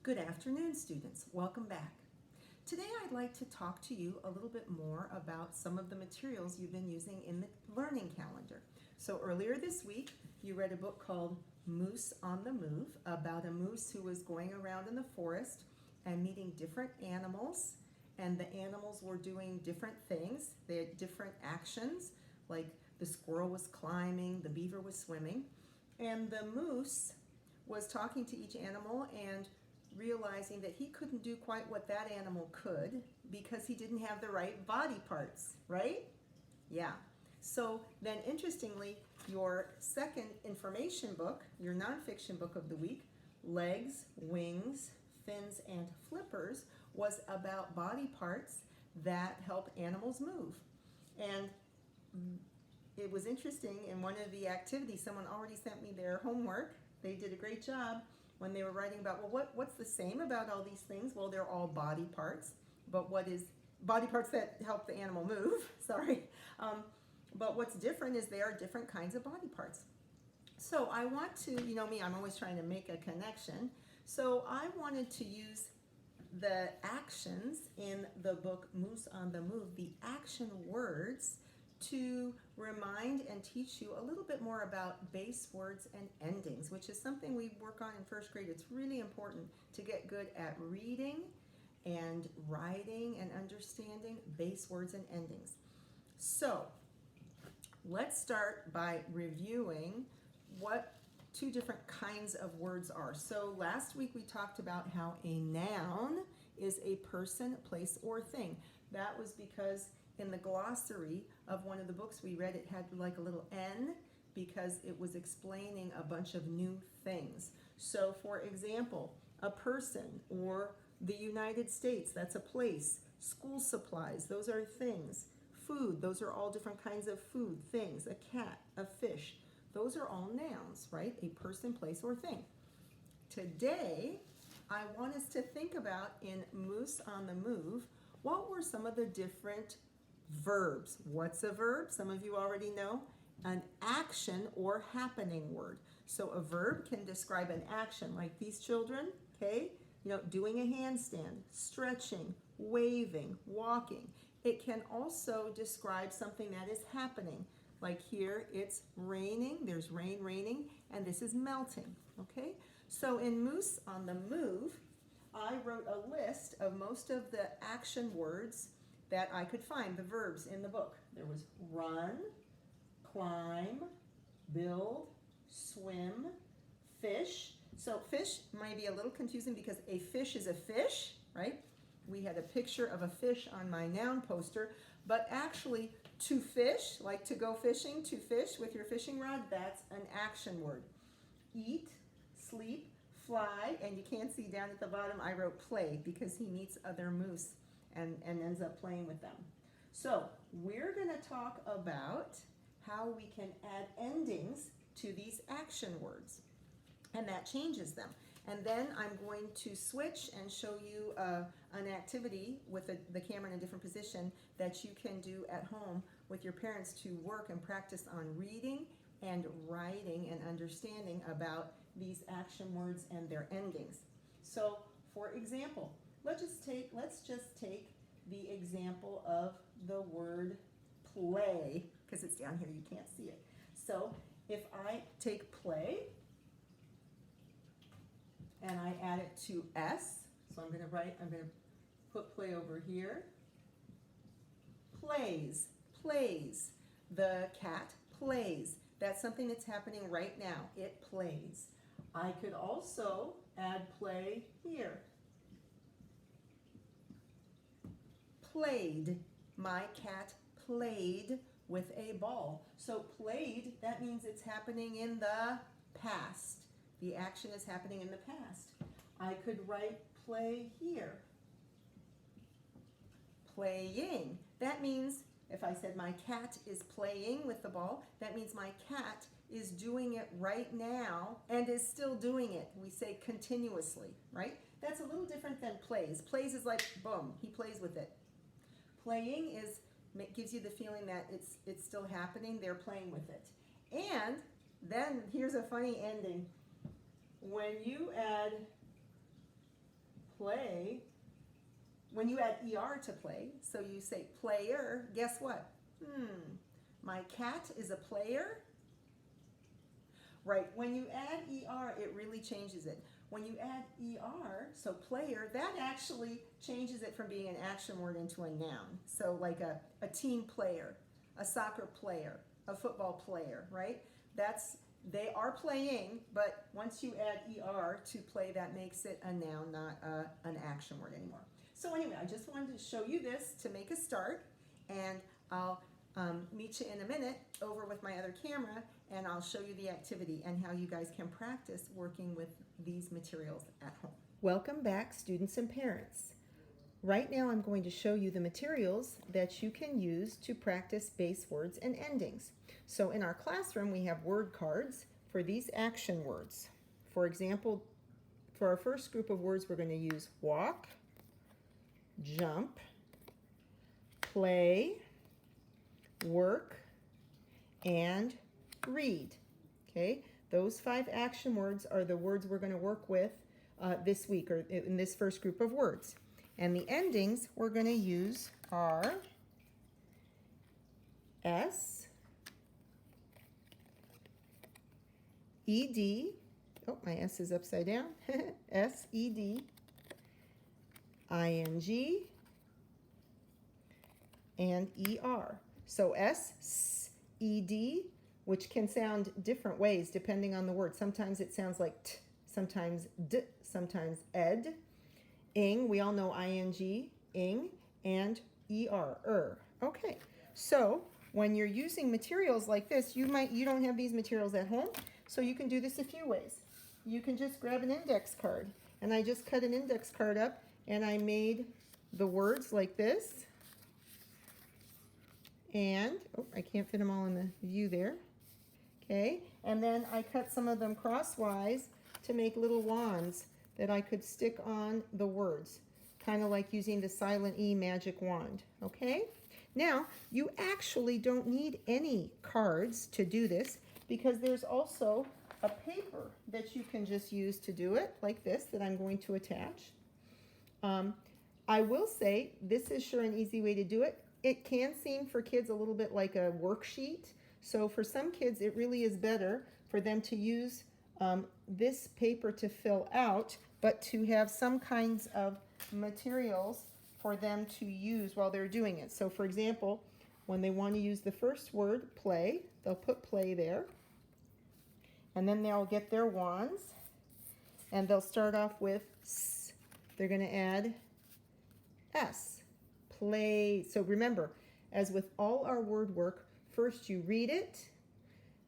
Good afternoon, students. Welcome back. Today I'd like to talk to you a little bit more about some of the materials you've been using in the learning calendar. So earlier this week, you read a book called Moose on the Move about a moose who was going around in the forest and meeting different animals, and the animals were doing different things. They had different actions, like the squirrel was climbing, the beaver was swimming, and the moose was talking to each animal and realizing that he couldn't do quite what that animal could because he didn't have the right body parts, right? Yeah. So then interestingly, your second information book, your nonfiction book of the week, Legs, Wings, Fins, and Flippers, was about body parts that help animals move. And it was interesting, in one of the activities, someone already sent me their homework. They did a great job when they were writing about, well, what's the same about all these things? Well, they're all body parts, but what is body parts that help the animal move, sorry. But what's different is they are different kinds of body parts. So I want to, you know me, I'm always trying to make a connection. So I wanted to use the actions in the book Moose on the Move, the action words, to remind and teach you a little bit more about base words and endings, which is something we work on in first grade. It's really important to get good at reading and writing and understanding base words and endings. So let's start by reviewing what two different kinds of words are. So last week we talked about how a noun is a person, place, or thing. That was because in the glossary of one of the books we read, it had like a little N because it was explaining a bunch of new things. So for example, a person or the United States, that's a place. School supplies, those are things. Food, those are all different kinds of food, things. A cat, a fish, those are all nouns, right? A person, place, or thing. Today, I want us to think about in Moose on the Move, what were some of the different verbs? What's a verb? Some of you already know. An action or happening word. So a verb can describe an action, like these children, okay? You know, doing a handstand, stretching, waving, walking. It can also describe something that is happening. Like here, it's raining, there's rain raining, and this is melting, okay? So in Moose on the Move, I wrote a list of most of the action words that I could find, the verbs in the book. There was run, climb, build, swim, fish. So fish might be a little confusing because a fish is a fish, right? We had a picture of a fish on my noun poster, but actually to fish, like to go fishing, to fish with your fishing rod, that's an action word. Eat, sleep, fly, and you can't see down at the bottom, I wrote play because he meets other moose and ends up playing with them. So we're going to talk about how we can add endings to these action words, and that changes them. And then I'm going to switch and show you an activity with the camera in a different position that you can do at home with your parents to work and practice on reading and writing and understanding about these action words and their endings. So for example, let's just take the example of the word play, because it's down here, you can't see it. So if I take play and I add it to S, so I'm going to put play over here. Plays, plays. The cat plays. That's something that's happening right now. It plays. I could also add play here. Played. My cat played with a ball. So played, that means it's happening in the past. The action is happening in the past. I could write play here. Playing. That means if I said my cat is playing with the ball, that means my cat is doing it right now and is still doing it. We say continuously, right? That's a little different than plays. Plays is like, boom, he plays with it. Playing gives you the feeling that it's still happening, they're playing with it. And then here's a funny ending. When you add play, when you add ER to play, so you say player, guess what? My cat is a player. Right, when you add ER, it really changes it. When you add ER, so player, that actually changes it from being an action word into a noun. So like a team player, a soccer player, a football player, right? They are playing, but once you add ER to play, that makes it a noun, not an action word anymore. So anyway, I just wanted to show you this to make a start, and I'll meet you in a minute over with my other camera, and I'll show you the activity and how you guys can practice working with these materials at home. Welcome back, students and parents. Right now I'm going to show you the materials that you can use to practice base words and endings. So in our classroom we have word cards for these action words. For example, for our first group of words we're going to use walk, jump, play, work, and read. Okay, those 5 action words are the words we're going to work with this week, or in this first group of words. And the endings we're going to use are S, ED, oh, my S is upside down, SED, ING, and ER. So S, ED, which can sound different ways depending on the word. Sometimes it sounds like T, sometimes D, sometimes ed. Ing, we all know ING, ing, and ER. Okay, so when you're using materials like this, you don't have these materials at home, so you can do this a few ways. You can just grab an index card, and I just cut an index card up, and I made the words like this. And, oh, I can't fit them all in the view there. Okay, and then I cut some of them crosswise to make little wands that I could stick on the words, kind of like using the silent E magic wand. Okay, now you actually don't need any cards to do this, because there's also a paper that you can just use to do it, like this, that I'm going to attach. I will say this is sure an easy way to do it. It can seem for kids a little bit like a worksheet, so for some kids it really is better for them to use this paper to fill out, but to have some kinds of materials for them to use while they're doing it. So for example, when they want to use the first word, play, they'll put play there, and then they'll get their wands, and they'll start off with S. They're going to add S. Play. So remember, as with all our word work, first you read it,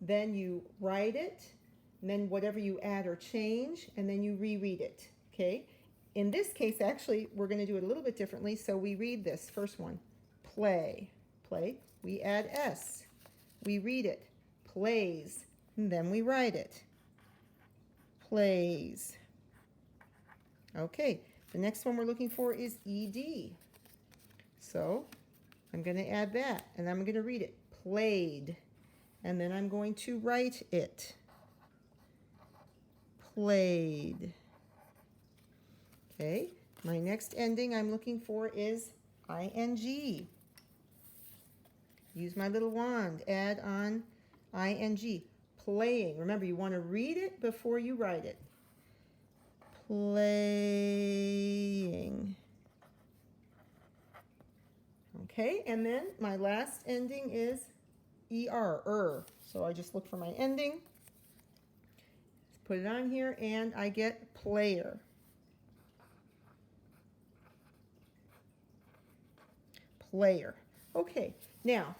then you write it, and then whatever you add or change, and then you reread it. Okay? In this case, actually, we're going to do it a little bit differently. So we read this first one, play, play. We add S. We read it, plays, and then we write it, plays. Okay, the next one we're looking for is ED. So I'm going to add that, and I'm going to read it, played, and then I'm going to write it, played. Okay, my next ending I'm looking for is ING. Use my little wand, add on ING, playing. Remember, you want to read it before you write it. Playing. Okay, and then my last ending is ER. So I just look for my ending, put it on here, and I get player. Player. Okay, now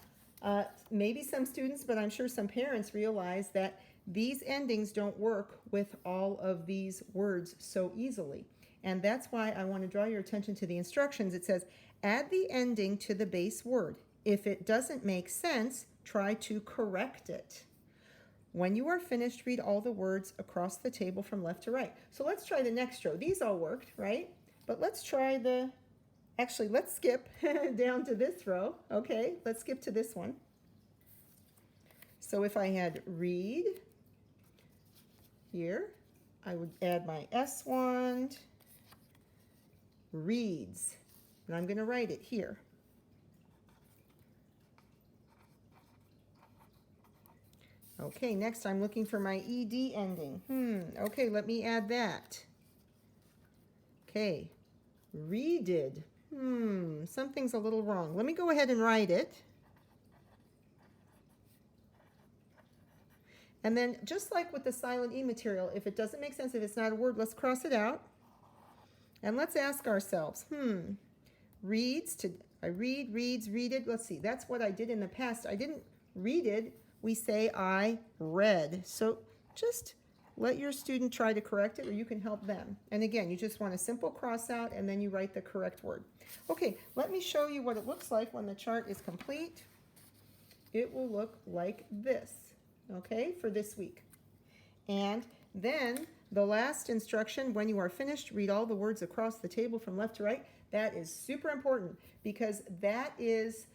maybe some students, but I'm sure some parents realize that these endings don't work with all of these words so easily. And that's why I want to draw your attention to the instructions. It says, add the ending to the base word. If it doesn't make sense, try to correct it. When you are finished, read all the words across the table from left to right. So let's try the next row. These all worked, right? But let's try actually, let's skip down to this row. Okay, let's skip to this one. So if I had read here, I would add my S wand, reads. And I'm going to write it here. Okay, next I'm looking for my ed ending. Okay, let me add that. Okay, readed. Something's a little wrong. Let me go ahead and write it. And then just like with the silent E material, if it doesn't make sense, if it's not a word, let's cross it out. And let's ask ourselves, reads, I read, reads, readed. Let's see, that's what I did in the past. I didn't readed, we say I read. So just let your student try to correct it, or you can help them. And again, you just want a simple cross out and then you write the correct word. Okay, let me show you what it looks like when the chart is complete. It will look like this, okay, for this week. And then the last instruction, when you are finished, read all the words across the table from left to right. That is super important because that is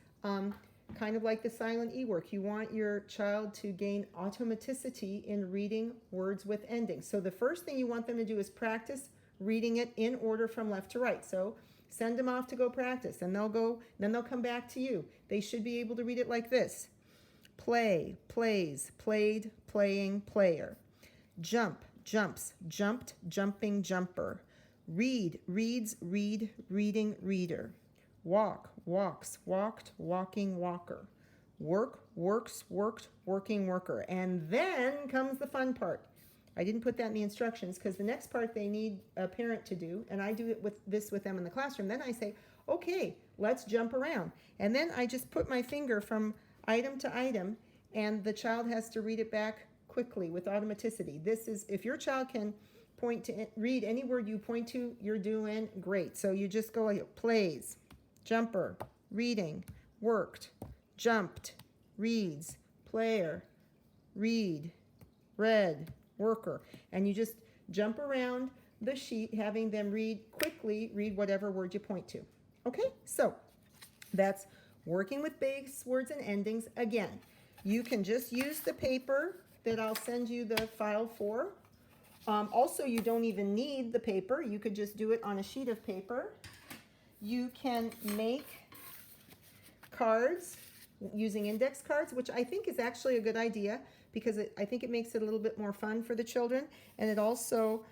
kind of like the silent E work. You want your child to gain automaticity in reading words with endings. So the first thing you want them to do is practice reading it in order from left to right. So send them off to go practice, and then they'll come back to you. They should be able to read it like this. Play, plays, played, playing, player. Jump, jumps, jumped, jumping, jumper. Read, reads, read, reading, reader. Walk, walks, walked, walking, walker. Work, works, worked, working, worker. And then comes the fun part. I didn't put that in the instructions because the next part they need a parent to do, and I do it with them in the classroom. Then I say, okay, let's jump around. And then I just put my finger from item to item, and the child has to read it back quickly with automaticity. This is, if your child can read any word you point to, you're doing great. So you just go like plays, jumper, reading, worked, jumped, reads, player, read, read, worker. And you just jump around the sheet, having them quickly read whatever word you point to. Okay, so that's working with base words and endings. Again, you can just use the paper that I'll send you the file for. Also, you don't even need the paper. You could just do it on a sheet of paper. You can make cards using index cards, which I think is actually a good idea because I think it makes it a little bit more fun for the children, and it also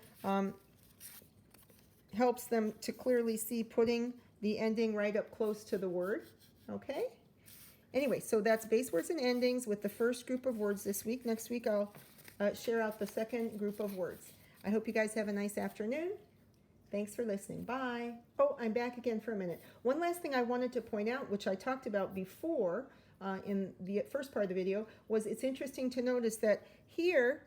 helps them to clearly see putting the ending right up close to the word. Okay? Anyway, so that's base words and endings with the first group of words this week. Next week I'll share out the second group of words. I hope you guys have a nice afternoon. Thanks for listening. Bye. Oh, I'm back again for a minute. One last thing I wanted to point out, which I talked about before in the first part of the video, was it's interesting to notice that here,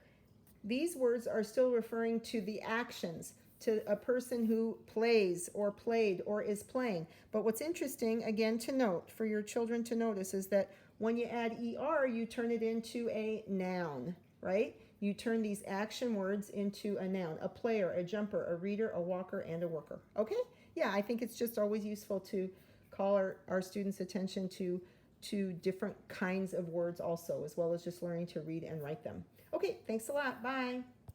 these words are still referring to the actions, to a person who plays or played or is playing. But what's interesting, again, to note, for your children to notice, is that when you add ER, you turn it into a noun, right? You turn these action words into a noun, a player, a jumper, a reader, a walker, and a worker. Okay? Yeah, I think it's just always useful to call our students' attention to different kinds of words also, as well as just learning to read and write them. Okay, thanks a lot. Bye.